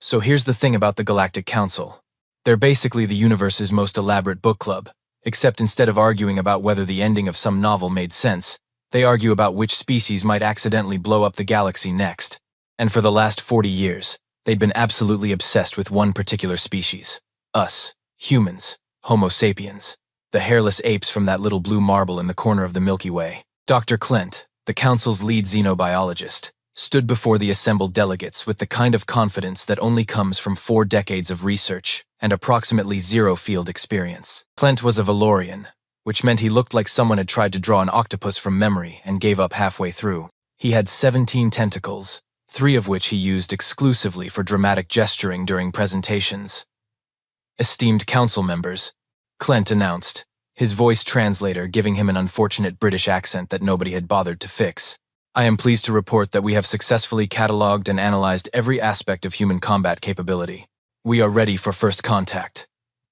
So here's the thing about the Galactic Council. They're basically the universe's most elaborate book club, except instead of arguing about whether the ending of some novel made sense, they argue about which species might accidentally blow up the galaxy next. And for the last 40 years, they'd been absolutely obsessed with one particular species. Us, humans, Homo sapiens, the hairless apes from that little blue marble in the corner of the Milky Way. Dr. Klent, the Council's lead xenobiologist, stood before the assembled delegates with the kind of confidence that only comes from 4 decades of research and approximately 0 field experience. Klent was a Valorian, which meant he looked like someone had tried to draw an octopus from memory and gave up halfway through. He had 17 tentacles, 3 of which he used exclusively for dramatic gesturing during presentations. Esteemed council members, Klent announced, his voice translator giving him an unfortunate British accent that nobody had bothered to fix. I am pleased to report that we have successfully catalogued and analyzed every aspect of human combat capability. We are ready for first contact.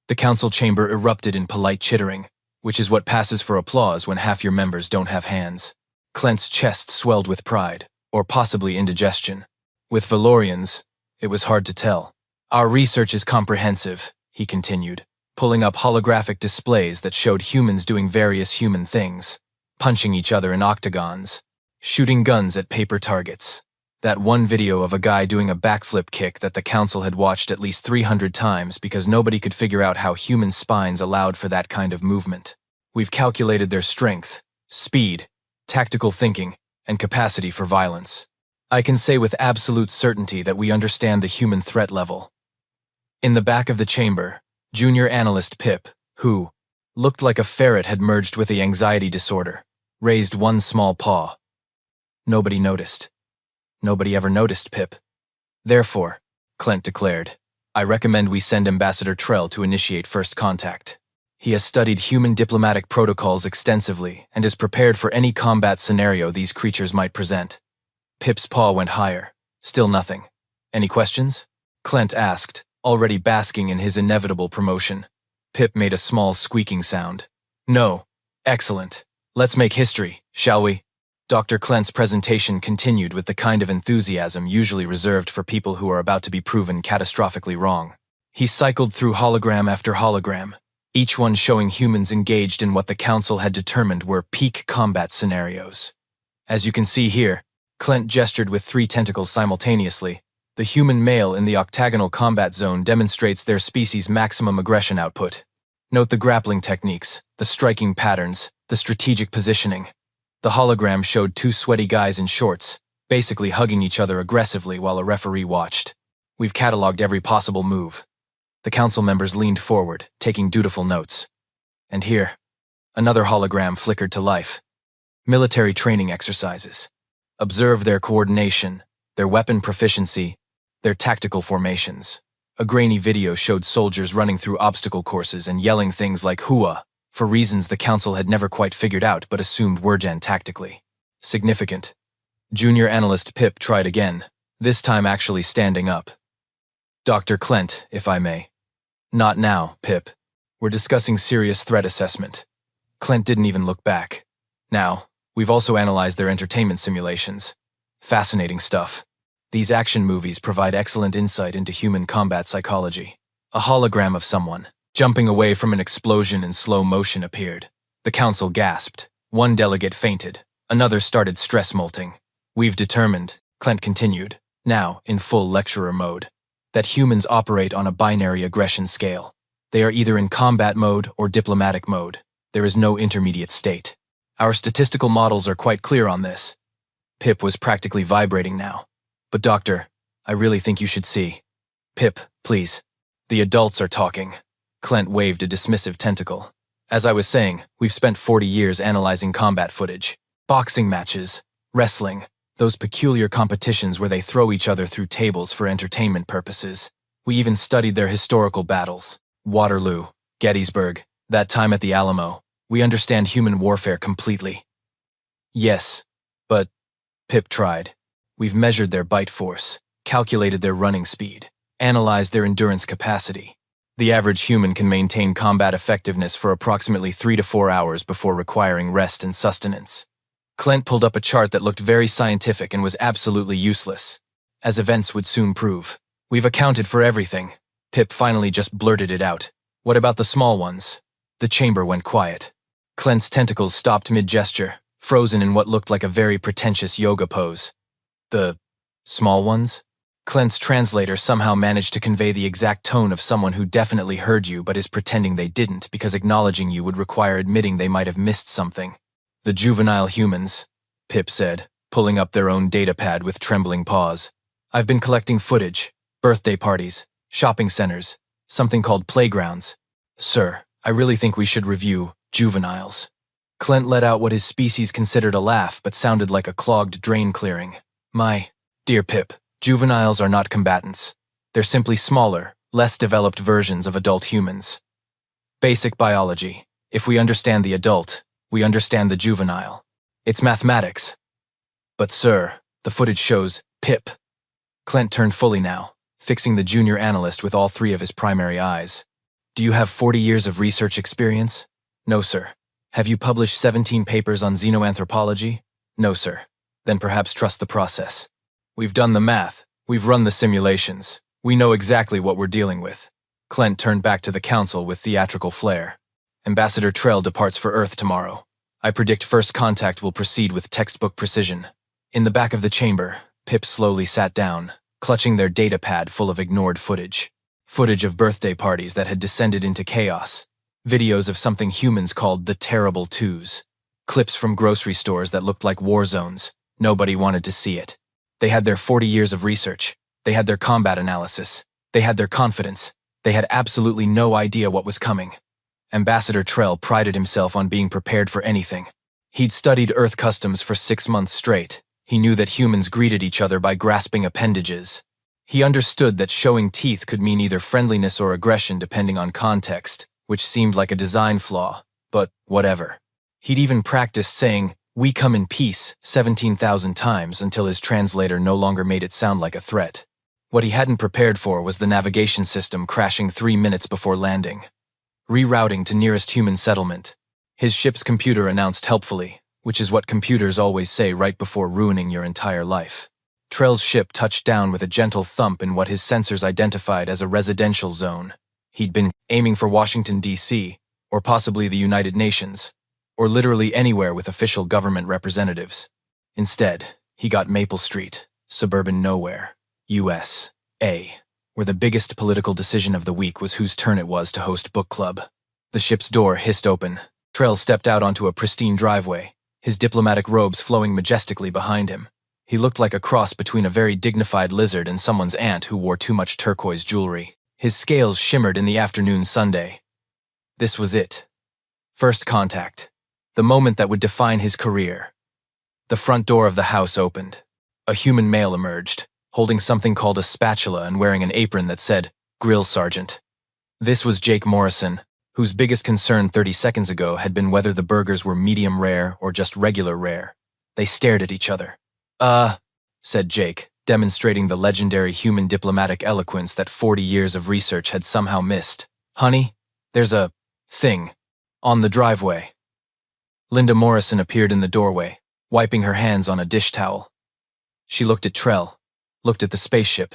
The council chamber erupted in polite chittering, which is what passes for applause when half your members don't have hands. Klent's chest swelled with pride, or possibly indigestion. With Valorians, it was hard to tell. Our research is comprehensive, he continued, pulling up holographic displays that showed humans doing various human things, punching each other in octagons, shooting guns at paper targets. That one video of a guy doing a backflip kick that the council had watched at least 300 times because nobody could figure out how human spines allowed for that kind of movement. We've calculated their strength, speed, tactical thinking, and capacity for violence. I can say with absolute certainty that we understand the human threat level. In the back of the chamber, junior analyst Pip, who looked like a ferret had merged with the anxiety disorder, raised one small paw. Nobody noticed. Nobody ever noticed, Pip. Therefore, Klent declared, I recommend we send Ambassador Trell to initiate first contact. He has studied human diplomatic protocols extensively and is prepared for any combat scenario these creatures might present. Pip's paw went higher. Still nothing. Any questions? Klent asked, already basking in his inevitable promotion. Pip made a small squeaking sound. No. Excellent. Let's make history, shall we? Dr. Klent's presentation continued with the kind of enthusiasm usually reserved for people who are about to be proven catastrophically wrong. He cycled through hologram after hologram, each one showing humans engaged in what the Council had determined were peak combat scenarios. As you can see here, Klent gestured with 3 tentacles simultaneously. The human male in the octagonal combat zone demonstrates their species' maximum aggression output. Note the grappling techniques, the striking patterns, the strategic positioning. The hologram showed 2 sweaty guys in shorts, basically hugging each other aggressively while a referee watched. We've cataloged every possible move. The council members leaned forward, taking dutiful notes. And here, another hologram flickered to life. Military training exercises. Observe their coordination, their weapon proficiency, their tactical formations. A grainy video showed soldiers running through obstacle courses and yelling things like "Hua," for reasons the council had never quite figured out but assumed were tactically significant. Junior analyst Pip tried again, this time actually standing up. Dr. Klent, if I may. Not now, Pip. We're discussing serious threat assessment. Klent didn't even look back. Now, we've also analyzed their entertainment simulations. Fascinating stuff. These action movies provide excellent insight into human combat psychology. A hologram of someone jumping away from an explosion in slow motion appeared. The council gasped. One delegate fainted. Another started stress molting. We've determined, Klent continued, now in full lecturer mode, that humans operate on a binary aggression scale. They are either in combat mode or diplomatic mode. There is no intermediate state. Our statistical models are quite clear on this. Pip was practically vibrating now. But doctor, I really think you should see. Pip, please. The adults are talking. Klent waved a dismissive tentacle. As I was saying, we've spent 40 years analyzing combat footage. Boxing matches, wrestling, those peculiar competitions where they throw each other through tables for entertainment purposes. We even studied their historical battles. Waterloo, Gettysburg, that time at the Alamo. We understand human warfare completely. Yes, but Pip tried. We've measured their bite force, calculated their running speed, analyzed their endurance capacity. The average human can maintain combat effectiveness for approximately 3 to 4 hours before requiring rest and sustenance. Klent pulled up a chart that looked very scientific and was absolutely useless. As events would soon prove, We've accounted for everything. Pip finally just blurted it out. What about the small ones? The chamber went quiet. Clint's tentacles stopped mid-gesture, frozen in what looked like a very pretentious yoga pose. The small ones? Clint's translator somehow managed to convey the exact tone of someone who definitely heard you but is pretending they didn't because acknowledging you would require admitting they might have missed something. The juvenile humans, Pip said, pulling up their own datapad with trembling paws. I've been collecting footage, birthday parties, shopping centers, something called playgrounds. Sir, I really think we should review juveniles. Clint let out what his species considered a laugh but sounded like a clogged drain clearing. My dear Pip, juveniles are not combatants. They're simply smaller, less developed versions of adult humans. Basic biology. If we understand the adult, we understand the juvenile. It's mathematics. But sir, the footage shows Pip. Clint turned fully now, fixing the junior analyst with all three of his primary eyes. Do you have 40 years of research experience? No, sir. Have you published 17 papers on xenoanthropology? No, sir. Then perhaps trust the process. We've done the math. We've run the simulations. We know exactly what we're dealing with. Clint turned back to the council with theatrical flair. Ambassador Trell departs for Earth tomorrow. I predict first contact will proceed with textbook precision. In the back of the chamber, Pip slowly sat down, clutching their datapad full of ignored footage. Footage of birthday parties that had descended into chaos. Videos of something humans called the Terrible Twos. Clips from grocery stores that looked like war zones. Nobody wanted to see it. They had their 40 years of research. They had their combat analysis. They had their confidence. They had absolutely no idea what was coming. Ambassador Trell prided himself on being prepared for anything. He'd studied Earth customs for 6 months straight. He knew that humans greeted each other by grasping appendages. He understood that showing teeth could mean either friendliness or aggression depending on context, which seemed like a design flaw, but whatever. He'd even practiced saying, "We come in peace," 17,000 times until his translator no longer made it sound like a threat. What he hadn't prepared for was the navigation system crashing 3 minutes before landing. Rerouting to nearest human settlement. His ship's computer announced helpfully, which is what computers always say right before ruining your entire life. Trell's ship touched down with a gentle thump in what his sensors identified as a residential zone. He'd been aiming for Washington, D.C., or possibly the United Nations, or literally anywhere with official government representatives. Instead, he got Maple Street, suburban nowhere, U.S.A., where the biggest political decision of the week was whose turn it was to host book club. The ship's door hissed open. Trell stepped out onto a pristine driveway, his diplomatic robes flowing majestically behind him. He looked like a cross between a very dignified lizard and someone's aunt who wore too much turquoise jewelry. His scales shimmered in the afternoon sunday. This was it. First contact. The moment that would define his career. The front door of the house opened. A human male emerged, holding something called a spatula and wearing an apron that said, "Grill Sergeant." This was Jake Morrison, whose biggest concern 30 seconds ago had been whether the burgers were medium rare or just regular rare. They stared at each other. Said Jake, demonstrating the legendary human diplomatic eloquence that 40 years of research had somehow missed. "Honey, there's a thing on the driveway." Linda Morrison appeared in the doorway, wiping her hands on a dish towel. She looked at Trell, looked at the spaceship,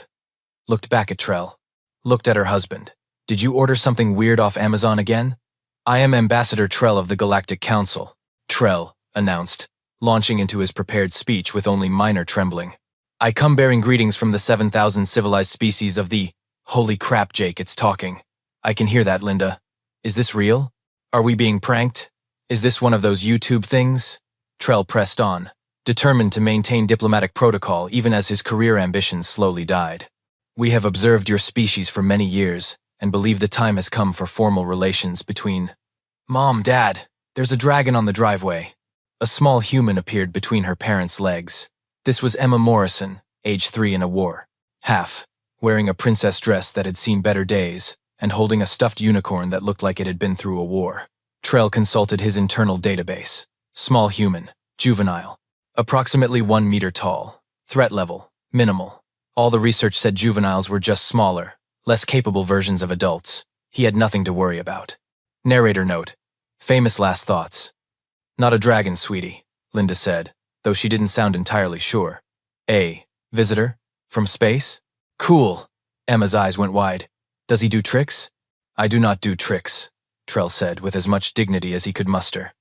looked back at Trell, looked at her husband. "Did you order something weird off Amazon again?" "I am Ambassador Trell of the Galactic Council," Trell announced, launching into his prepared speech with only minor trembling. "I come bearing greetings from the 7,000 civilized species of the—" "Holy crap, Jake, it's talking. I can hear that, Linda. Is this real? Are we being pranked? Is this one of those YouTube things?" Trell pressed on, determined to maintain diplomatic protocol even as his career ambitions slowly died. "We have observed your species for many years, and believe the time has come for formal relations between—" "Mom, Dad, there's a dragon on the driveway." A small human appeared between her parents' legs. This was Emma Morrison, age 3 in a war. Half, wearing a princess dress that had seen better days, and holding a stuffed unicorn that looked like it had been through a war. Trell consulted his internal database. Small human, juvenile, approximately 1 meter tall, threat level, minimal. All the research said juveniles were just smaller, less capable versions of adults. He had nothing to worry about. Narrator note. Famous last thoughts. "Not a dragon, sweetie," Linda said, though she didn't sound entirely sure. "A visitor? From space? Cool." Emma's eyes went wide. Does he do tricks? I do not do tricks, Trell said with as much dignity as he could muster.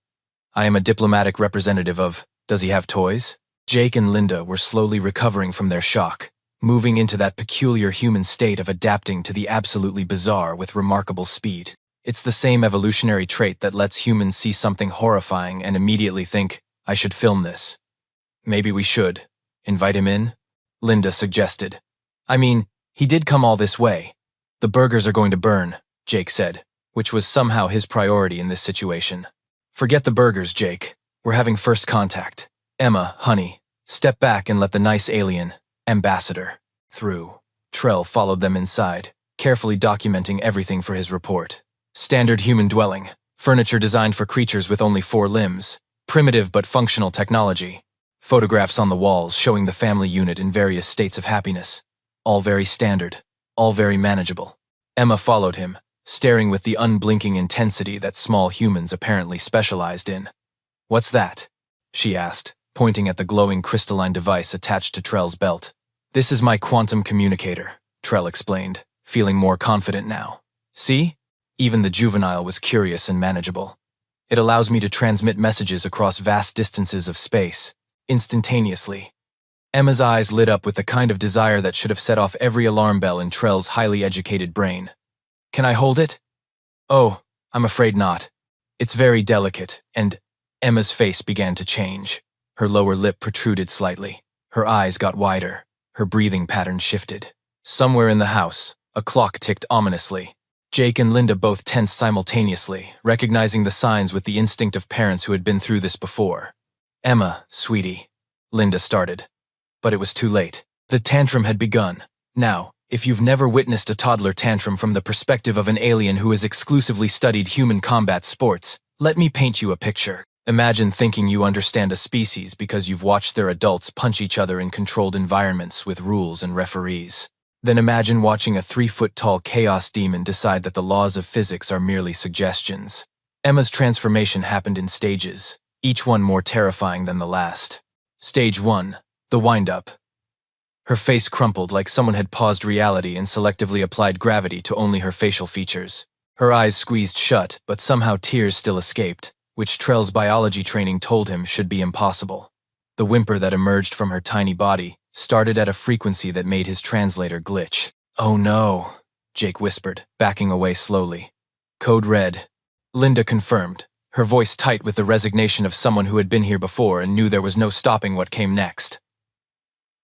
I am a diplomatic representative of, does he have toys? Jake and Linda were slowly recovering from their shock, moving into that peculiar human state of adapting to the absolutely bizarre with remarkable speed. It's the same evolutionary trait that lets humans see something horrifying and immediately think, I should film this. Maybe we should. Invite him in? Linda suggested. I mean, he did come all this way. The burgers are going to burn, Jake said, which was somehow his priority in this situation. Forget the burgers, Jake. We're having first contact. Emma, honey, step back and let the nice alien, ambassador, through. Trell followed them inside, carefully documenting everything for his report. Standard human dwelling, furniture designed for creatures with only 4 limbs, primitive but functional technology. Photographs on the walls showing the family unit in various states of happiness. All very standard, all very manageable. Emma followed him, staring with the unblinking intensity that small humans apparently specialized in. What's that? She asked, pointing at the glowing crystalline device attached to Trell's belt. This is my quantum communicator, Trell explained, feeling more confident now. See? Even the juvenile was curious and manageable. It allows me to transmit messages across vast distances of space, instantaneously. Emma's eyes lit up with the kind of desire that should have set off every alarm bell in Trell's highly educated brain. Can I hold it? Oh, I'm afraid not. It's very delicate, and Emma's face began to change. Her lower lip protruded slightly. Her eyes got wider. Her breathing pattern shifted. Somewhere in the house, a clock ticked ominously. Jake and Linda both tensed simultaneously, recognizing the signs with the instinct of parents who had been through this before. Emma, sweetie, Linda started. But it was too late. The tantrum had begun. Now, if you've never witnessed a toddler tantrum from the perspective of an alien who has exclusively studied human combat sports, let me paint you a picture. Imagine thinking you understand a species because you've watched their adults punch each other in controlled environments with rules and referees. Then imagine watching a 3-foot-tall chaos demon decide that the laws of physics are merely suggestions. Emma's transformation happened in stages, each one more terrifying than the last. Stage 1, the wind-up. Her face crumpled like someone had paused reality and selectively applied gravity to only her facial features. Her eyes squeezed shut, but somehow tears still escaped, which Trell's biology training told him should be impossible. The whimper that emerged from her tiny body started at a frequency that made his translator glitch. Oh no, Jake whispered, backing away slowly. Code red. Linda confirmed, her voice tight with the resignation of someone who had been here before and knew there was no stopping what came next.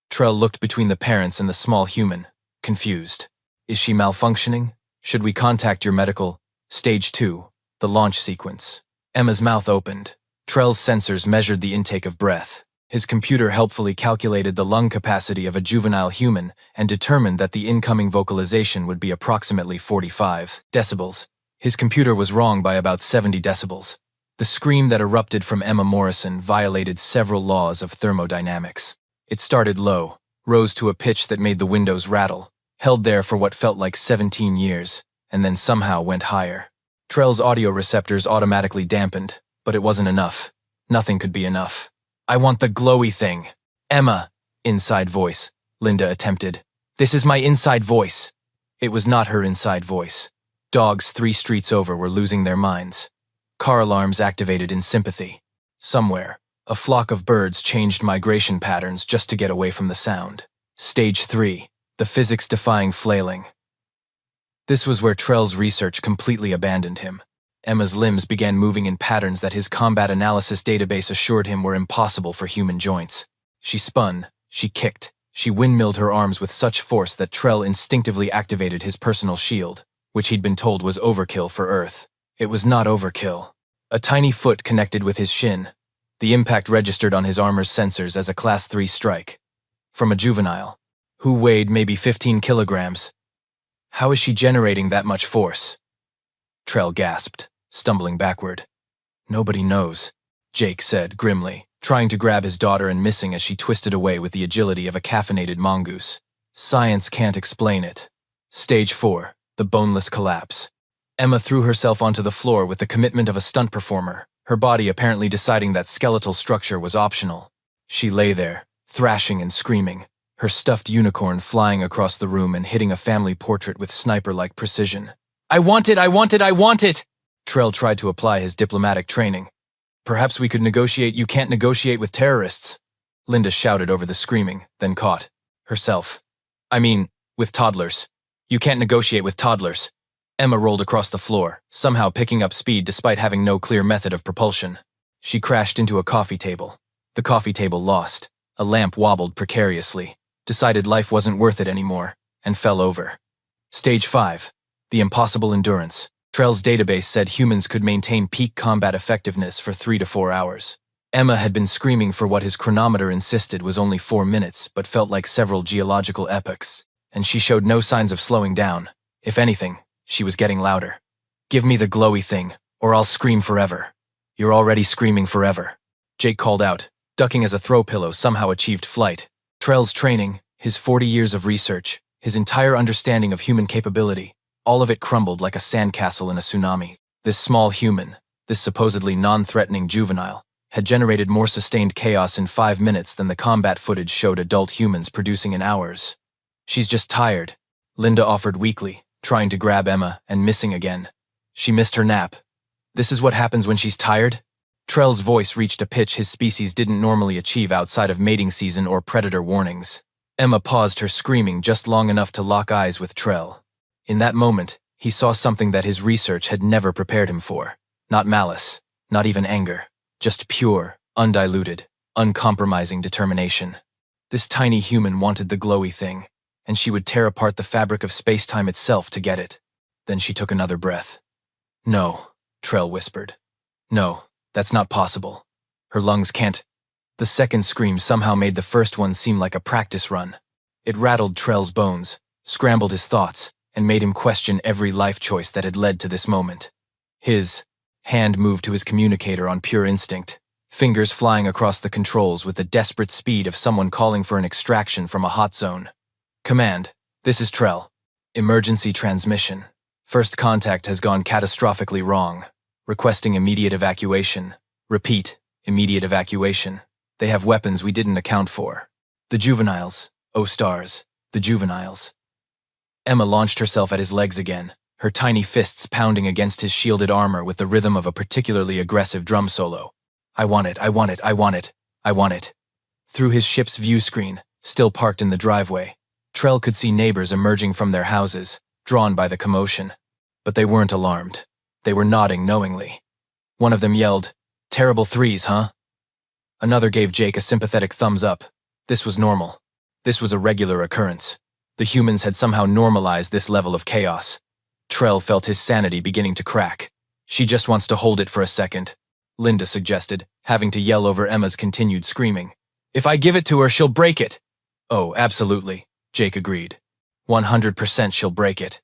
Trell looked between the parents and the small human, confused. Is she malfunctioning? Should we contact your medical? Stage 2, the launch sequence. Emma's mouth opened. Trell's sensors measured the intake of breath. His computer helpfully calculated the lung capacity of a juvenile human and determined that the incoming vocalization would be approximately 45 decibels. His computer was wrong by about 70 decibels. The scream that erupted from Emma Morrison violated several laws of thermodynamics. It started low, rose to a pitch that made the windows rattle, held there for what felt like 17 years, and then somehow went higher. Trell's audio receptors automatically dampened, but it wasn't enough. Nothing could be enough. I want the glowy thing. Emma, inside voice, Linda attempted. This is my inside voice. It was not her inside voice. Dogs 3 streets over were losing their minds. Car alarms activated in sympathy. Somewhere, a flock of birds changed migration patterns just to get away from the sound. Stage 3, the physics-defying flailing. This was where Trell's research completely abandoned him. Emma's limbs began moving in patterns that his combat analysis database assured him were impossible for human joints. She spun, she kicked, she windmilled her arms with such force that Trell instinctively activated his personal shield, which he'd been told was overkill for Earth. It was not overkill. A tiny foot connected with his shin. The impact registered on his armor's sensors as a Class 3 strike. From a juvenile, who weighed maybe 15 kilograms. How is she generating that much force? Trell gasped, stumbling backward. Nobody knows, Jake said grimly, trying to grab his daughter and missing as she twisted away with the agility of a caffeinated mongoose. Science can't explain it. Stage 4, the boneless collapse. Emma threw herself onto the floor with the commitment of a stunt performer, her body apparently deciding that skeletal structure was optional. She lay there, thrashing and screaming, her stuffed unicorn flying across the room and hitting a family portrait with sniper-like precision. "I want it! I want it! I want it!" Trell tried to apply his diplomatic training. "Perhaps we could negotiate." "You can't negotiate with terrorists," Linda shouted over the screaming, then caught herself. "I mean, with toddlers. You can't negotiate with toddlers." Emma rolled across the floor, somehow picking up speed despite having no clear method of propulsion. She crashed into a coffee table. The coffee table lost. A lamp wobbled precariously, decided life wasn't worth it anymore, and fell over. Stage 5. The impossible endurance. Trell's database said humans could maintain peak combat effectiveness for 3 to 4 hours. Emma had been screaming for what his chronometer insisted was only 4 minutes, but felt like several geological epochs, and she showed no signs of slowing down. If anything, she was getting louder. "Give me the glowy thing, or I'll scream forever." "You're already screaming forever," Jake called out, ducking as a throw pillow somehow achieved flight. Trell's training, his 40 years of research, his entire understanding of human capability, all of it crumbled like a sandcastle in a tsunami. This small human, this supposedly non-threatening juvenile, had generated more sustained chaos in 5 minutes than the combat footage showed adult humans producing in hours. "She's just tired," Linda offered weakly, trying to grab Emma and missing again. "She missed her nap. This is what happens when she's tired?" Trell's voice reached a pitch his species didn't normally achieve outside of mating season or predator warnings. Emma paused her screaming just long enough to lock eyes with Trell. In that moment, he saw something that his research had never prepared him for. Not malice, not even anger, just pure, undiluted, uncompromising determination. This tiny human wanted the glowy thing, and she would tear apart the fabric of space-time itself to get it. Then she took another breath. "No," Trell whispered. "No, that's not possible. Her lungs can't." The second scream somehow made the first one seem like a practice run. It rattled Trell's bones, scrambled his thoughts, and made him question every life choice that had led to this moment. His hand moved to his communicator on pure instinct, fingers flying across the controls with the desperate speed of someone calling for an extraction from a hot zone. "Command, this is Trell. Emergency transmission. First contact has gone catastrophically wrong. Requesting immediate evacuation. Repeat, immediate evacuation. They have weapons we didn't account for. The juveniles. Oh stars, the juveniles." Emma launched herself at his legs again, her tiny fists pounding against his shielded armor with the rhythm of a particularly aggressive drum solo. "I want it, I want it, I want it, I want it." Through his ship's view screen, still parked in the driveway, Trell could see neighbors emerging from their houses, drawn by the commotion. But they weren't alarmed. They were nodding knowingly. One of them yelled, "Terrible threes, huh?" Another gave Jake a sympathetic thumbs up. This was normal. This was a regular occurrence. The humans had somehow normalized this level of chaos. Trell felt his sanity beginning to crack. "She just wants to hold it for a second," Linda suggested, having to yell over Emma's continued screaming. "If I give it to her, she'll break it." "Oh, absolutely," Jake agreed. 100% she'll break it."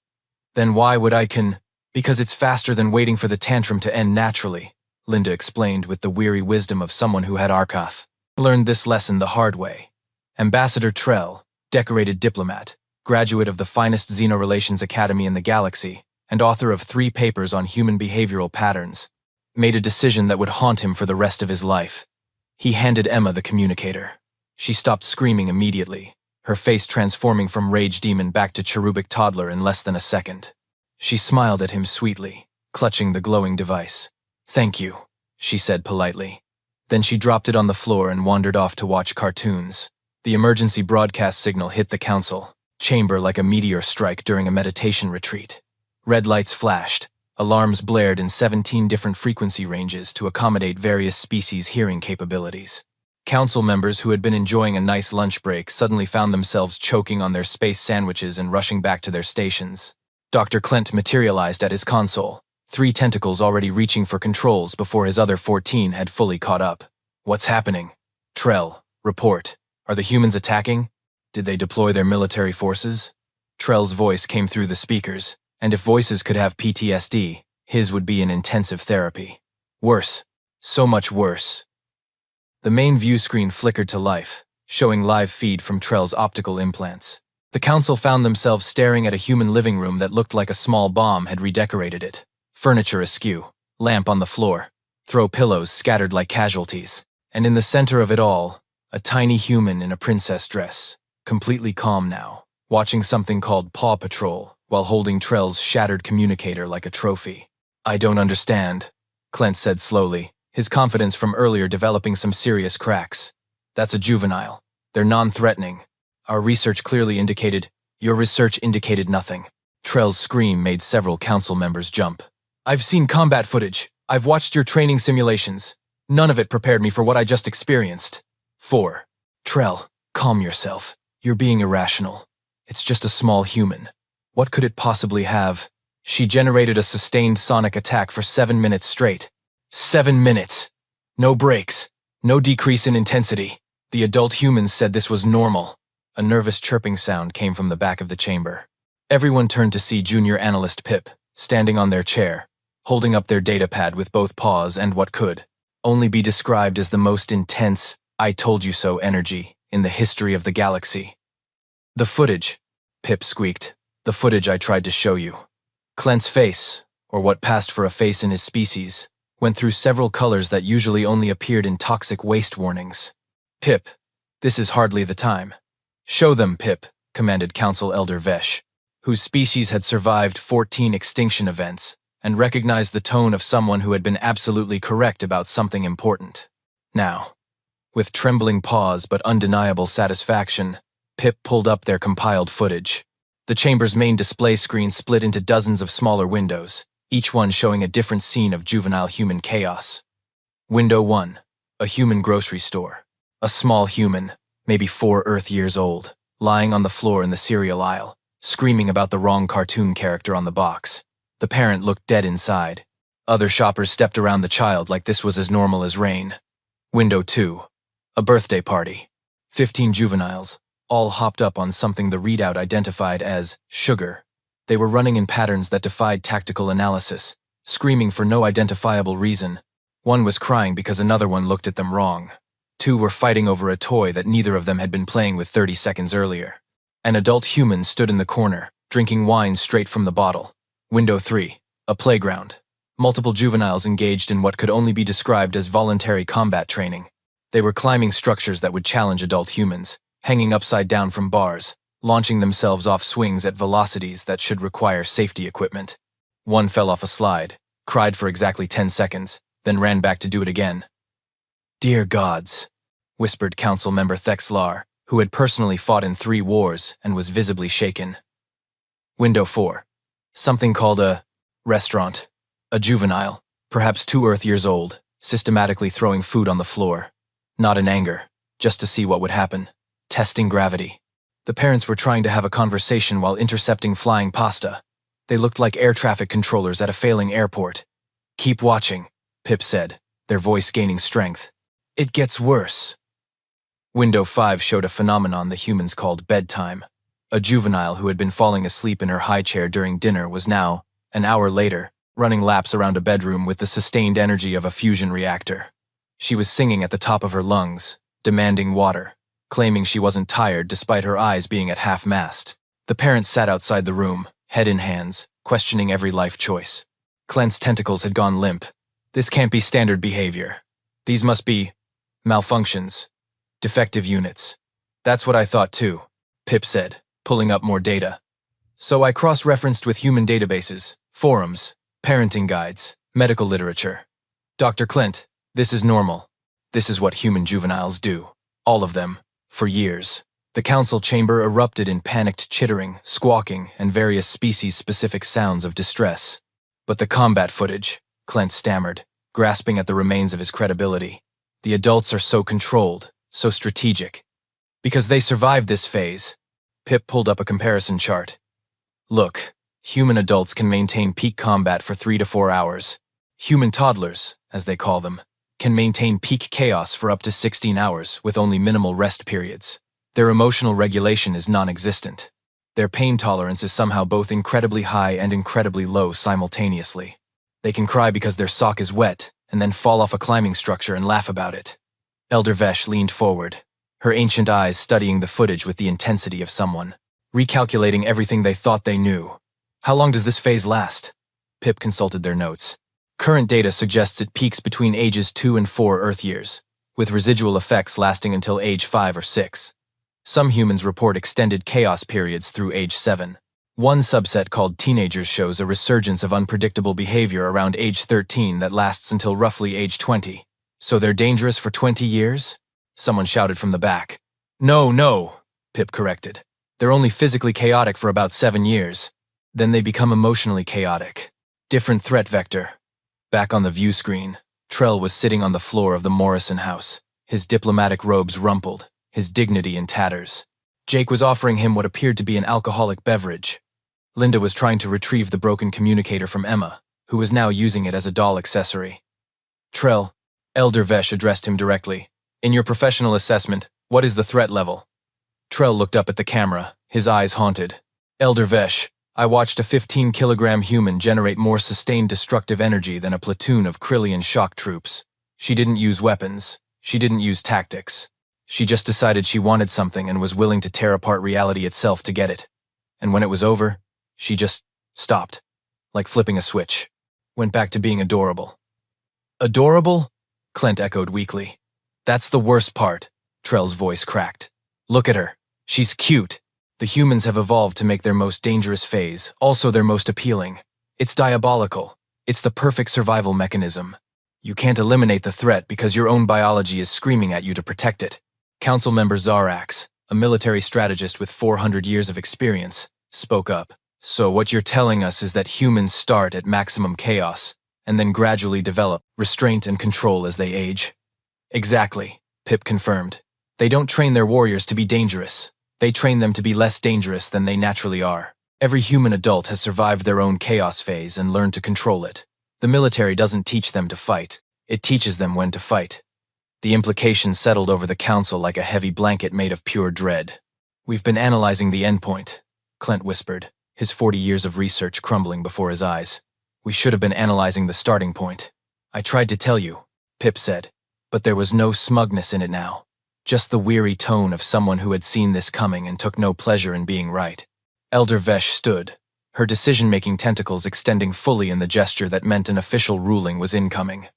"Then why would I Because it's faster than waiting for the tantrum to end naturally," Linda explained with the weary wisdom of someone who had learned this lesson the hard way. Ambassador Trell, decorated diplomat, graduate of the finest Xenorelations Academy in the galaxy, and author of 3 papers on human behavioral patterns, made a decision that would haunt him for the rest of his life. He handed Emma the communicator. She stopped screaming immediately, her face transforming from rage demon back to cherubic toddler in less than a second. She smiled at him sweetly, clutching the glowing device. "Thank you," she said politely. Then she dropped it on the floor and wandered off to watch cartoons. The emergency broadcast signal hit the council chamber like a meteor strike during a meditation retreat. Red lights flashed, alarms blared in 17 different frequency ranges to accommodate various species' hearing capabilities. Council members who had been enjoying a nice lunch break suddenly found themselves choking on their space sandwiches and rushing back to their stations. Dr. Klent materialized at his console, 3 tentacles already reaching for controls before his other 14 had fully caught up. "What's happening? Trell, report. Are the humans attacking? Did they deploy their military forces?" Trell's voice came through the speakers, and if voices could have PTSD, his would be in intensive therapy. Worse. So much worse. The main view screen flickered to life, showing live feed from Trell's optical implants. The council found themselves staring at a human living room that looked like a small bomb had redecorated it. Furniture askew, lamp on the floor, throw pillows scattered like casualties. And in the center of it all, a tiny human in a princess dress, completely calm now, watching something called Paw Patrol while holding Trell's shattered communicator like a trophy. "I don't understand," Clint said slowly, his confidence from earlier developing some serious cracks. "That's a juvenile. They're non-threatening. Our research clearly indicated—" "Your research indicated nothing." Trell's scream made several council members jump. "I've seen combat footage. I've watched your training simulations. None of it prepared me for what I just experienced." 4. "Trell, calm yourself. You're being irrational. It's just a small human. What could it possibly have?" She generated a sustained sonic attack for 7 minutes straight. 7 minutes! No breaks. No decrease in intensity. The adult humans said this was normal. A nervous chirping sound came from the back of the chamber. Everyone turned to see Junior Analyst Pip, standing on their chair, holding up their datapad with both paws and what could only be described as the most intense "I told you so" energy in the history of the galaxy. "The footage," Pip squeaked. "The footage I tried to show you." Clint's face, or what passed for a face in his species, went through several colors that usually only appeared in toxic waste warnings. "Pip, this is hardly the time." "Show them, Pip," commanded Council Elder Vesh, whose species had survived 14 extinction events and recognized the tone of someone who had been absolutely correct about something important. Now, with trembling paws but undeniable satisfaction, Pip pulled up their compiled footage. The chamber's main display screen split into dozens of smaller windows, each one showing a different scene of juvenile human chaos. Window 1. A human grocery store. A small human, maybe 4 Earth years old, lying on the floor in the cereal aisle, screaming about the wrong cartoon character on the box. The parent looked dead inside. Other shoppers stepped around the child like this was as normal as rain. Window 2. A birthday party. 15 juveniles, all hopped up on something the readout identified as sugar. They were running in patterns that defied tactical analysis, screaming for no identifiable reason. One was crying because another one looked at them wrong. 2 were fighting over a toy that neither of them had been playing with 30 seconds earlier. An adult human stood in the corner, drinking wine straight from the bottle. Window 3. A playground. Multiple juveniles engaged in what could only be described as voluntary combat training. They were climbing structures that would challenge adult humans, hanging upside down from bars, launching themselves off swings at velocities that should require safety equipment. One fell off a slide, cried for exactly 10 seconds, then ran back to do it again. "Dear gods," whispered Council Member Thexlar, who had personally fought in 3 wars and was visibly shaken. Window 4. Something called a restaurant. A juvenile, perhaps 2 Earth years old, systematically throwing food on the floor. Not in anger, just to see what would happen. Testing gravity. The parents were trying to have a conversation while intercepting flying pasta. They looked like air traffic controllers at a failing airport. "Keep watching," Pip said, their voice gaining strength. "It gets worse." Window 5 showed a phenomenon the humans called bedtime. A juvenile who had been falling asleep in her high chair during dinner was now, an hour later, running laps around a bedroom with the sustained energy of a fusion reactor. She was singing at the top of her lungs, demanding water, claiming she wasn't tired despite her eyes being at half-mast. The parents sat outside the room, head in hands, questioning every life choice. Clint's tentacles had gone limp. This can't be standard behavior. These must be malfunctions. Defective units. That's what I thought too, Pip said, pulling up more data. So I cross-referenced with human databases, forums, parenting guides, medical literature. Dr. Clint, this is normal. This is what human juveniles do. All of them. For years. The council chamber erupted in panicked chittering, squawking, and various species-specific sounds of distress. But the combat footage, Clint stammered, grasping at the remains of his credibility. The adults are so controlled, so strategic. Because they survived this phase. Pip pulled up a comparison chart. Look, human adults can maintain peak combat for 3 to 4 hours. Human toddlers, as they call them, can maintain peak chaos for up to 16 hours with only minimal rest periods. Their emotional regulation is non-existent. Their pain tolerance is somehow both incredibly high and incredibly low simultaneously. They can cry because their sock is wet and then fall off a climbing structure and laugh about it. Elder Vesh leaned forward, her ancient eyes studying the footage with the intensity of someone, recalculating everything they thought they knew. How long does this phase last? Pip consulted their notes. Current data suggests it peaks between ages 2 and 4 Earth years, with residual effects lasting until age 5 or 6. Some humans report extended chaos periods through age 7. One subset called teenagers shows a resurgence of unpredictable behavior around age 13 that lasts until roughly age 20. So they're dangerous for 20 years? Someone shouted from the back. No, Pip corrected. They're only physically chaotic for about 7 years. Then they become emotionally chaotic. Different threat vector. Back on the view screen, Trell was sitting on the floor of the Morrison house, his diplomatic robes rumpled, his dignity in tatters. Jake was offering him what appeared to be an alcoholic beverage. Linda was trying to retrieve the broken communicator from Emma, who was now using it as a doll accessory. Trell, Elder Vesh addressed him directly. In your professional assessment, what is the threat level? Trell looked up at the camera, his eyes haunted. Elder Vesh, I watched a 15-kilogram human generate more sustained destructive energy than a platoon of Krillian shock troops. She didn't use weapons. She didn't use tactics. She just decided she wanted something and was willing to tear apart reality itself to get it. And when it was over, she just stopped, like flipping a switch. Went back to being adorable. Adorable? Clint echoed weakly. That's the worst part, Trell's voice cracked. Look at her. She's cute. The humans have evolved to make their most dangerous phase, also their most appealing. It's diabolical. It's the perfect survival mechanism. You can't eliminate the threat because your own biology is screaming at you to protect it. Council member Zarax, a military strategist with 400 years of experience, spoke up. So what you're telling us is that humans start at maximum chaos, and then gradually develop restraint and control as they age? Exactly, Pip confirmed. They don't train their warriors to be dangerous. They train them to be less dangerous than they naturally are. Every human adult has survived their own chaos phase and learned to control it. The military doesn't teach them to fight. It teaches them when to fight. The implications settled over the council like a heavy blanket made of pure dread. We've been analyzing the endpoint, Clint whispered, his 40 years of research crumbling before his eyes. We should have been analyzing the starting point. I tried to tell you, Pip said, but there was no smugness in it now. Just the weary tone of someone who had seen this coming and took no pleasure in being right. Elder Vesh stood, her decision-making tentacles extending fully in the gesture that meant an official ruling was incoming.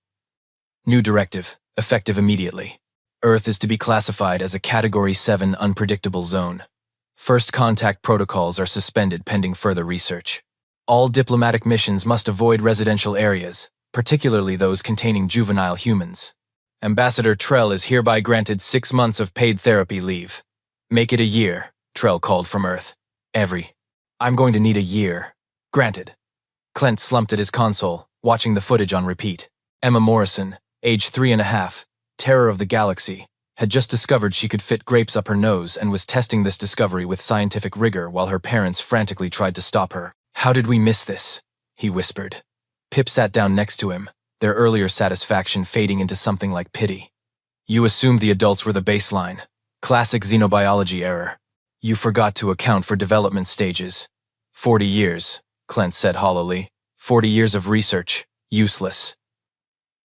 New directive, effective immediately. Earth is to be classified as a Category 7 unpredictable zone. First contact protocols are suspended pending further research. All diplomatic missions must avoid residential areas, particularly those containing juvenile humans. Ambassador Trell is hereby granted 6 months of paid therapy leave. Make it a year, Trell called from Earth. I'm going to need a year. Granted. Clint slumped at his console, watching the footage on repeat. Emma Morrison, age 3.5, terror of the galaxy, had just discovered she could fit grapes up her nose and was testing this discovery with scientific rigor while her parents frantically tried to stop her. How did we miss this? He whispered. Pip sat down next to him, their earlier satisfaction fading into something like pity. You assumed the adults were the baseline. Classic xenobiology error. You forgot to account for development stages. 40 years, Clint said hollowly. 40 years of research. Useless.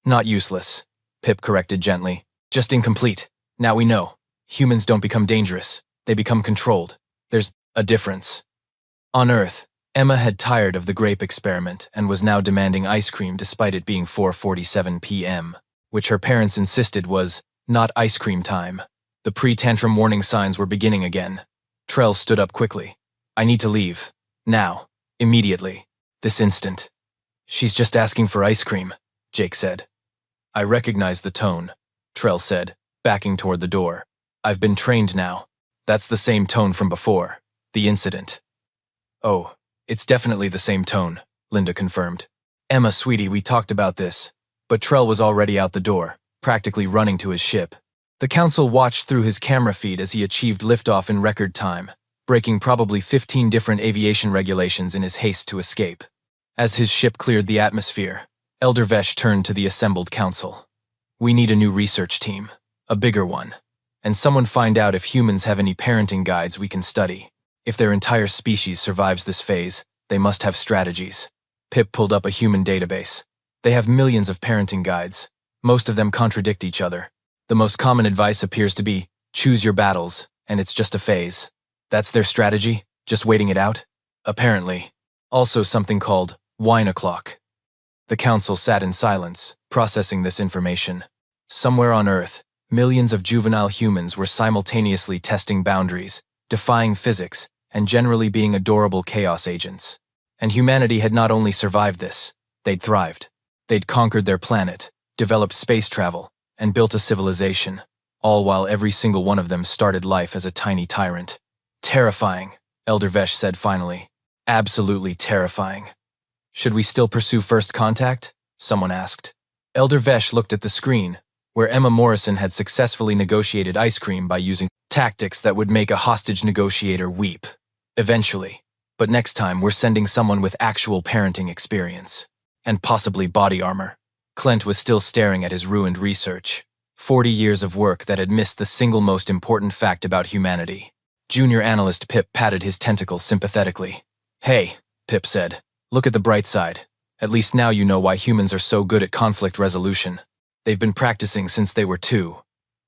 Not useless, Pip corrected gently. Just incomplete. Now we know. Humans don't become dangerous. They become controlled. There's a difference. On Earth, Emma had tired of the grape experiment and was now demanding ice cream despite it being 4:47 p.m., which her parents insisted was not ice cream time. The pre-tantrum warning signs were beginning again. Trell stood up quickly. I need to leave. Now. Immediately. This instant. She's just asking for ice cream, Jake said. I recognize the tone, Trell said, backing toward the door. I've been trained now. That's the same tone from before. The incident. Oh. It's definitely the same tone, Linda confirmed. Emma, sweetie, we talked about this. But Trell was already out the door, practically running to his ship. The council watched through his camera feed as he achieved liftoff in record time, breaking probably 15 different aviation regulations in his haste to escape. As his ship cleared the atmosphere, Elder Vesh turned to the assembled council. We need a new research team, a bigger one, and someone find out if humans have any parenting guides we can study. If their entire species survives this phase, they must have strategies. Pip pulled up a human database. They have millions of parenting guides. Most of them contradict each other. The most common advice appears to be, choose your battles, and it's just a phase. That's their strategy? Just waiting it out? Apparently. Also something called wine o'clock. The council sat in silence, processing this information. Somewhere on Earth, Millions of juvenile humans were simultaneously testing boundaries, defying physics, and generally being adorable chaos agents. And humanity had not only survived this, they'd thrived. They'd conquered their planet, developed space travel, and built a civilization, all while every single one of them started life as a tiny tyrant. Terrifying, Elder Vesh said finally. Absolutely terrifying. Should we still pursue first contact? Someone asked. Elder Vesh looked at the screen, where Emma Morrison had successfully negotiated ice cream by using tactics that would make a hostage negotiator weep. Eventually. But next time we're sending someone with actual parenting experience. And possibly body armor. Clint was still staring at his ruined research. 40 years of work that had missed the single most important fact about humanity. Junior analyst Pip patted his tentacles sympathetically. Hey, Pip said, look at the bright side. At least now you know why humans are so good at conflict resolution. They've been practicing since they were 2.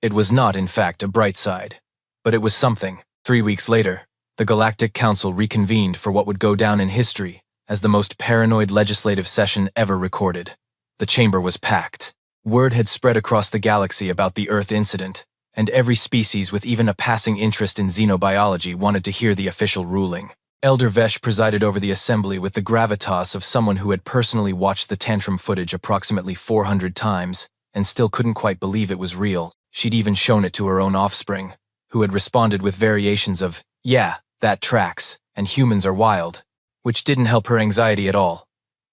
It was not, in fact, a bright side. But it was something. 3 weeks later, the Galactic Council reconvened for what would go down in history as the most paranoid legislative session ever recorded. The chamber was packed. Word had spread across the galaxy about the Earth incident, and every species with even a passing interest in xenobiology wanted to hear the official ruling. Elder Vesh presided over the assembly with the gravitas of someone who had personally watched the Tantrum footage approximately 400 times and still couldn't quite believe it was real. She'd even shown it to her own offspring, who had responded with variations of, "Yeah, that tracks, and humans are wild," which didn't help her anxiety at all.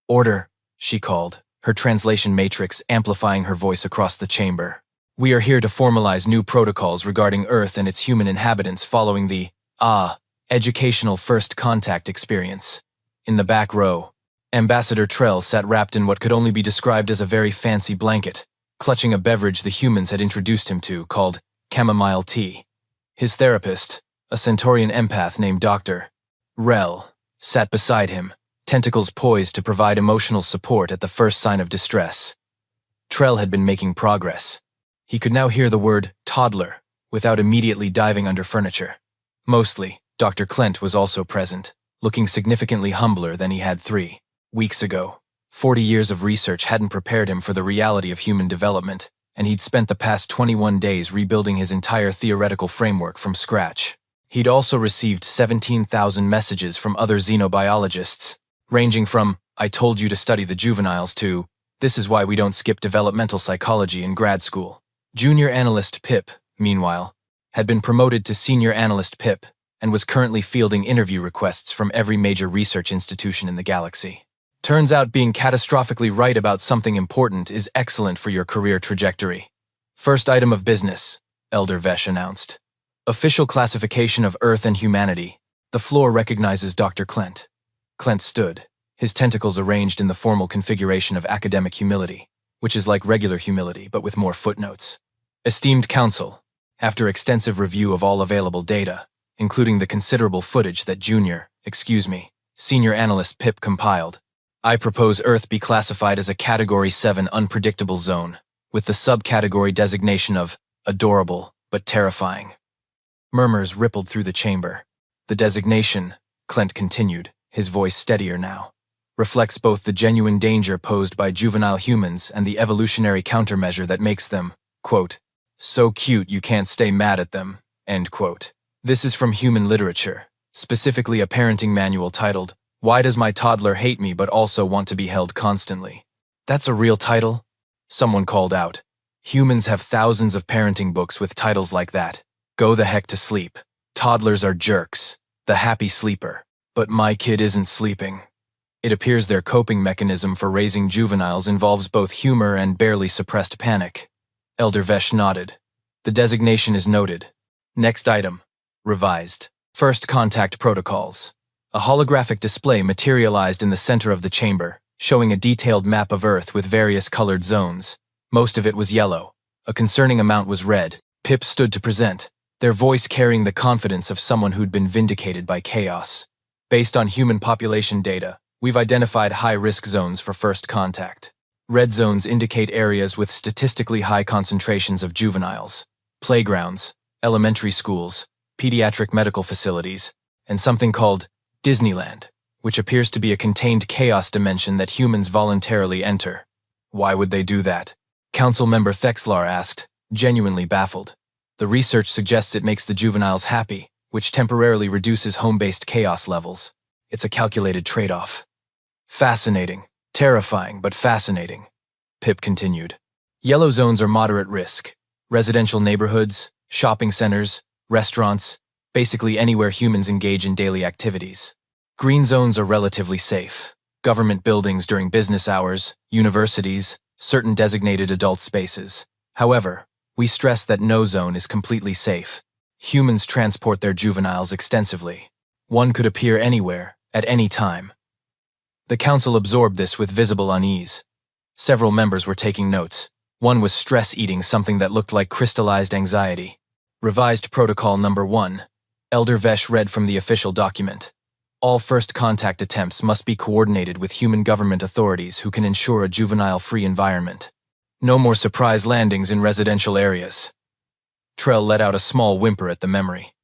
"Order," she called, her translation matrix amplifying her voice across the chamber. "We are here to formalize new protocols regarding Earth and its human inhabitants following the, educational first contact experience." In the back row, Ambassador Trell sat wrapped in what could only be described as a very fancy blanket, clutching a beverage the humans had introduced him to called chamomile tea. His therapist, a Centaurian empath named Dr. Rel, sat beside him, tentacles poised to provide emotional support at the first sign of distress. Trell had been making progress. He could now hear the word toddler without immediately diving under furniture. Mostly, Dr. Clint was also present, looking significantly humbler than he had 3 weeks ago. 40 years of research hadn't prepared him for the reality of human development, and he'd spent the past 21 days rebuilding his entire theoretical framework from scratch. He'd also received 17,000 messages from other xenobiologists, ranging from, "I told you to study the juveniles," to, "This is why we don't skip developmental psychology in grad school." Junior analyst Pip, meanwhile, had been promoted to senior analyst Pip, and was currently fielding interview requests from every major research institution in the galaxy. Turns out being catastrophically right about something important is excellent for your career trajectory. First item of business, Elder Vesh announced. Official classification of Earth and humanity. The floor recognizes Dr. Clint. Clint stood, his tentacles arranged in the formal configuration of academic humility, which is like regular humility but with more footnotes. Esteemed Council, after extensive review of all available data, including the considerable footage that Senior Analyst Pip compiled, I propose Earth be classified as a Category 7 unpredictable zone, with the subcategory designation of adorable but terrifying. Murmurs rippled through the chamber. The designation, Clint continued, his voice steadier now, reflects both the genuine danger posed by juvenile humans and the evolutionary countermeasure that makes them, quote, so cute you can't stay mad at them, end quote. This is from human literature, specifically a parenting manual titled, Why Does My Toddler Hate Me But Also Want to Be Held Constantly? That's a real title? Someone called out. Humans have thousands of parenting books with titles like that. Go the heck to sleep. Toddlers are jerks. The happy sleeper. But my kid isn't sleeping. It appears their coping mechanism for raising juveniles involves both humor and barely suppressed panic. Elder Vesh nodded. The designation is noted. Next item. Revised. First contact protocols. A holographic display materialized in the center of the chamber, showing a detailed map of Earth with various colored zones. Most of it was yellow. A concerning amount was red. Pip stood to present, their voice carrying the confidence of someone who'd been vindicated by chaos. Based on human population data, we've identified high-risk zones for first contact. Red zones indicate areas with statistically high concentrations of juveniles, playgrounds, elementary schools, pediatric medical facilities, and something called Disneyland, which appears to be a contained chaos dimension that humans voluntarily enter. Why would they do that? Council member Thexlar asked, genuinely baffled. The research suggests it makes the juveniles happy, which temporarily reduces home-based chaos levels. It's a calculated trade-off. Fascinating. Terrifying, but fascinating. Pip continued. Yellow zones are moderate risk. Residential neighborhoods, shopping centers, restaurants, basically anywhere humans engage in daily activities. Green zones are relatively safe. Government buildings during business hours, universities, certain designated adult spaces. However, we stress that no zone is completely safe. Humans transport their juveniles extensively. One could appear anywhere, at any time. The council absorbed this with visible unease. Several members were taking notes. One was stress-eating something that looked like crystallized anxiety. Revised Protocol Number 1. Elder Vesh read from the official document. All first contact attempts must be coordinated with human government authorities who can ensure a juvenile-free environment. No more surprise landings in residential areas. Trell let out a small whimper at the memory.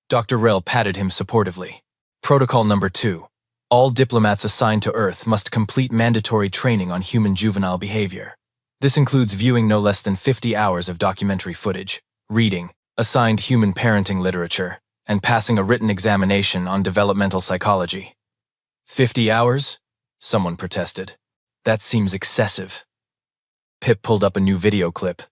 Dr. Rell patted him supportively. Protocol Number 2. All diplomats assigned to Earth must complete mandatory training on human juvenile behavior. This includes viewing no less than 50 hours of documentary footage, reading assigned human parenting literature, and passing a written examination on developmental psychology. 50 hours? Someone protested. That seems excessive. Pip pulled up a new video clip.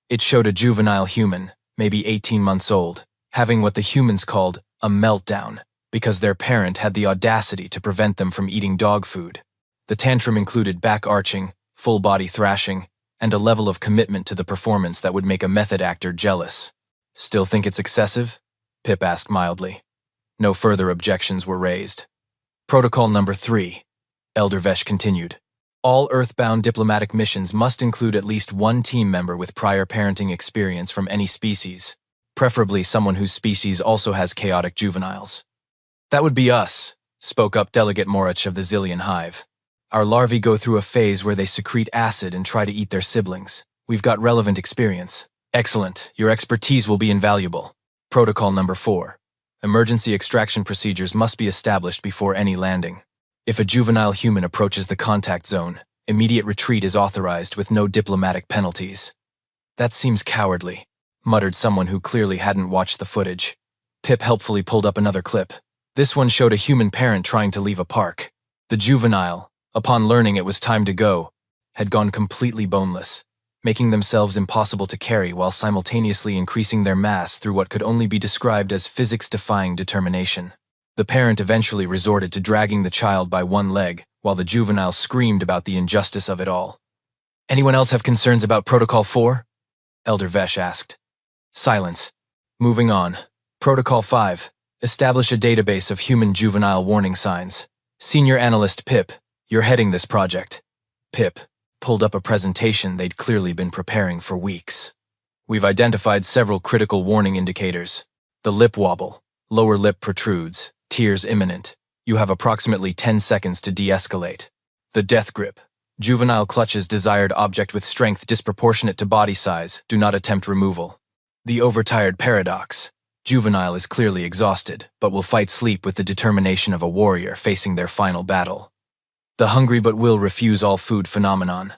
It showed a juvenile human, maybe 18 months old, having what the humans called a meltdown, because their parent had the audacity to prevent them from eating dog food. The tantrum included back-arching, full-body thrashing, and a level of commitment to the performance that would make a method actor jealous. Still think it's excessive? Pip asked mildly. No further objections were raised. Protocol Number 3. Elder Vesh continued. All Earthbound diplomatic missions must include at least one team member with prior parenting experience from any species, preferably someone whose species also has chaotic juveniles. That would be us, spoke up Delegate Morich of the Zillion Hive. Our larvae go through a phase where they secrete acid and try to eat their siblings. We've got relevant experience. Excellent. Your expertise will be invaluable. Protocol Number 4. Emergency extraction procedures must be established before any landing. If a juvenile human approaches the contact zone, immediate retreat is authorized with no diplomatic penalties. That seems cowardly, muttered someone who clearly hadn't watched the footage. Pip helpfully pulled up another clip. This one showed a human parent trying to leave a park. The juvenile, upon learning it was time to go, had gone completely boneless, making themselves impossible to carry while simultaneously increasing their mass through what could only be described as physics-defying determination. The parent eventually resorted to dragging the child by one leg, while the juvenile screamed about the injustice of it all. Anyone else have concerns about Protocol 4? Elder Vesh asked. Silence. Moving on. Protocol 5. Establish a database of human juvenile warning signs. Senior Analyst Pip, you're heading this project. Pip pulled up a presentation they'd clearly been preparing for weeks. We've identified several critical warning indicators. The lip wobble, lower lip protrudes, tears imminent. You have approximately 10 seconds to de-escalate. The death grip. Juvenile clutches desired object with strength disproportionate to body size. Do not attempt removal. The overtired paradox. Juvenile is clearly exhausted, but will fight sleep with the determination of a warrior facing their final battle. The hungry but will refuse all food phenomenon.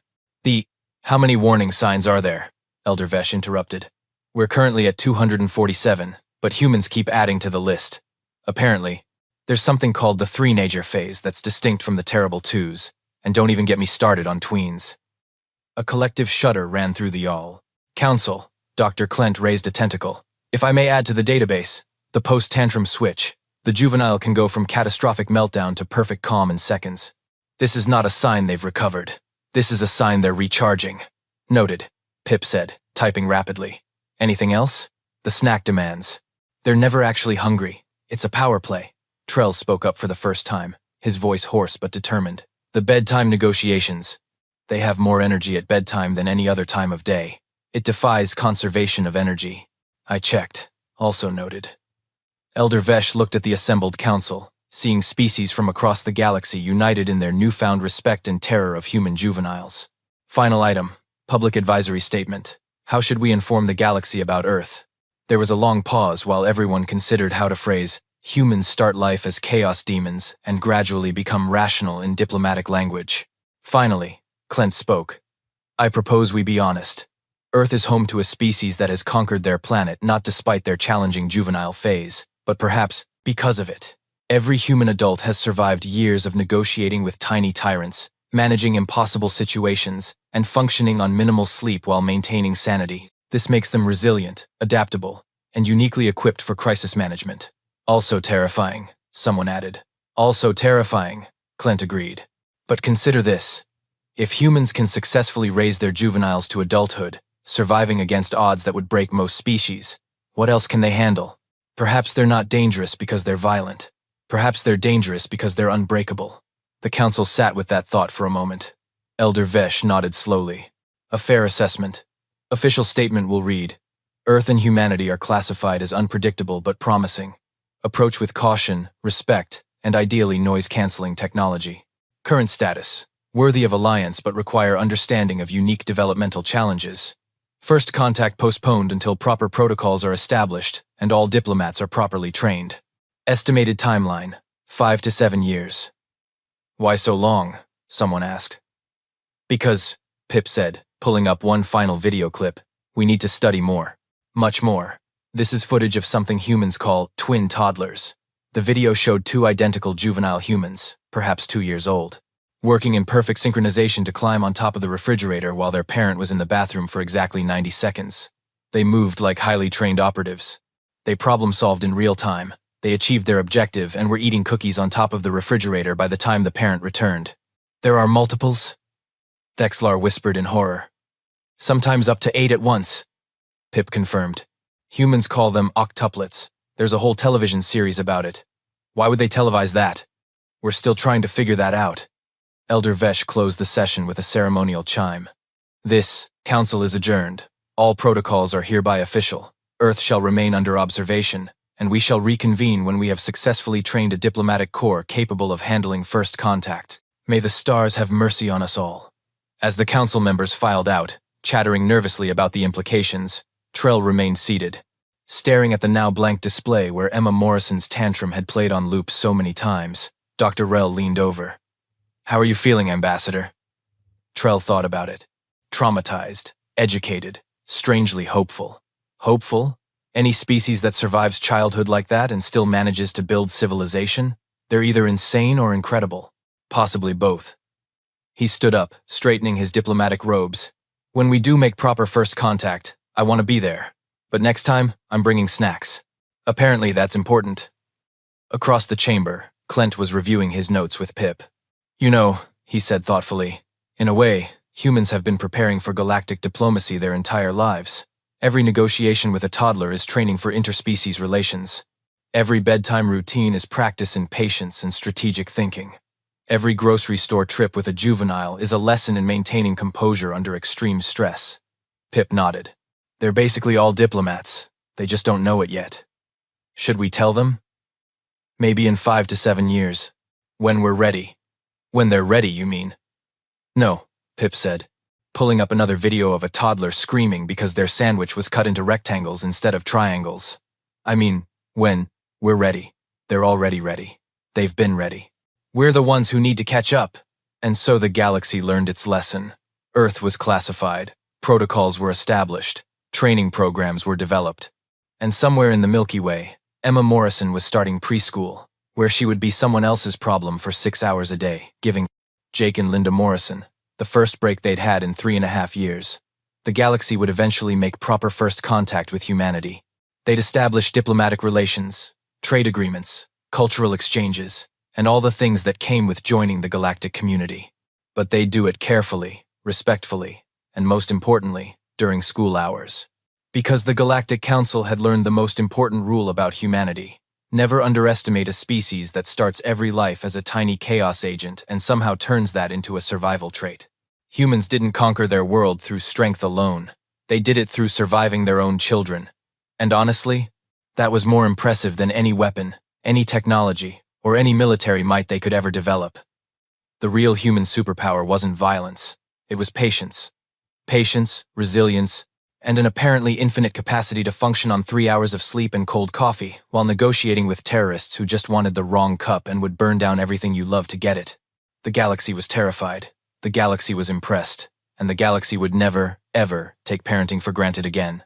How many warning signs are there? Elder Vesh interrupted. We're currently at 247, but humans keep adding to the list. Apparently, there's something called the three-nager phase that's distinct from the terrible twos, and don't even get me started on tweens. A collective shudder ran through the Y'all. Council, Dr. Klent raised a tentacle. If I may add to the database, the post-tantrum switch, the juvenile can go from catastrophic meltdown to perfect calm in seconds. This is not a sign they've recovered. This is a sign they're recharging. Noted, Pip said, typing rapidly. Anything else? The snack demands. They're never actually hungry. It's a power play. Trell spoke up for the first time, his voice hoarse but determined. The bedtime negotiations. They have more energy at bedtime than any other time of day. It defies conservation of energy. I checked, also noted. Elder Vesh looked at the assembled council, seeing species from across the galaxy united in their newfound respect and terror of human juveniles. Final item, public advisory statement. How should we inform the galaxy about Earth? There was a long pause while everyone considered how to phrase, humans start life as chaos demons and gradually become rational in diplomatic language. Finally, Klent spoke. I propose we be honest. Earth is home to a species that has conquered their planet not despite their challenging juvenile phase, but perhaps because of it. Every human adult has survived years of negotiating with tiny tyrants, managing impossible situations, and functioning on minimal sleep while maintaining sanity. This makes them resilient, adaptable, and uniquely equipped for crisis management. Also terrifying, someone added. Also terrifying, Clint agreed. But consider this. If humans can successfully raise their juveniles to adulthood, surviving against odds that would break most species, what else can they handle? Perhaps they're not dangerous because they're violent. Perhaps they're dangerous because they're unbreakable. The council sat with that thought for a moment. Elder Vesh nodded slowly. A fair assessment. Official statement will read, Earth and humanity are classified as unpredictable but promising. Approach with caution, respect, and ideally noise-canceling technology. Current status. Worthy of alliance but require understanding of unique developmental challenges. First contact postponed until proper protocols are established and all diplomats are properly trained. Estimated timeline, 5 to 7 years. Why so long? Someone asked. Because, Pip said, pulling up one final video clip, we need to study more. Much more. This is footage of something humans call twin toddlers. The video showed two identical juvenile humans, perhaps 2 years old, working in perfect synchronization to climb on top of the refrigerator while their parent was in the bathroom for exactly 90 seconds. They moved like highly trained operatives. They problem-solved in real time. They achieved their objective and were eating cookies on top of the refrigerator by the time the parent returned. There are multiples? Thexlar whispered in horror. Sometimes up to 8 at once, Pip confirmed. Humans call them octuplets. There's a whole television series about it. Why would they televise that? We're still trying to figure that out. Elder Vesh closed the session with a ceremonial chime. This council is adjourned. All protocols are hereby official. Earth shall remain under observation, and we shall reconvene when we have successfully trained a diplomatic corps capable of handling first contact. May the stars have mercy on us all. As the council members filed out, chattering nervously about the implications, Trell remained seated, staring at the now blank display where Emma Morrison's Tantrum had played on loop so many times. Dr. Rell leaned over. How are you feeling, Ambassador? Trell thought about it. Traumatized, educated, strangely hopeful. Hopeful? Any species that survives childhood like that and still manages to build civilization? They're either insane or incredible. Possibly both. He stood up, straightening his diplomatic robes. When we do make proper first contact, I want to be there. But next time, I'm bringing snacks. Apparently that's important. Across the chamber, Clint was reviewing his notes with Pip. You know, he said thoughtfully, in a way, humans have been preparing for galactic diplomacy their entire lives. Every negotiation with a toddler is training for interspecies relations. Every bedtime routine is practice in patience and strategic thinking. Every grocery store trip with a juvenile is a lesson in maintaining composure under extreme stress. Pip nodded. They're basically all diplomats. They just don't know it yet. Should we tell them? Maybe in 5 to 7 years. When we're ready. When they're ready, you mean? No, Pip said, pulling up another video of a toddler screaming because their sandwich was cut into rectangles instead of triangles. I mean, when we're ready. They're already ready. They've been ready. We're the ones who need to catch up. And so the galaxy learned its lesson. Earth was classified. Protocols were established. Training programs were developed. And somewhere in the Milky Way, Emma Morrison was starting preschool, where she would be someone else's problem for 6 hours a day, giving Jake and Linda Morrison the first break they'd had in 3.5 years. The galaxy would eventually make proper first contact with humanity. They'd establish diplomatic relations, trade agreements, cultural exchanges, and all the things that came with joining the galactic community. But they'd do it carefully, respectfully, and most importantly, during school hours. Because the Galactic Council had learned the most important rule about humanity. Never underestimate a species that starts every life as a tiny chaos agent and somehow turns that into a survival trait. Humans didn't conquer their world through strength alone. They did it through surviving their own children. And honestly, that was more impressive than any weapon, any technology, or any military might they could ever develop. The real human superpower wasn't violence. It was patience. Patience, resilience, and an apparently infinite capacity to function on 3 hours of sleep and cold coffee while negotiating with terrorists who just wanted the wrong cup and would burn down everything you love to get it. The galaxy was terrified. The galaxy was impressed. and the galaxy would never, ever take parenting for granted again.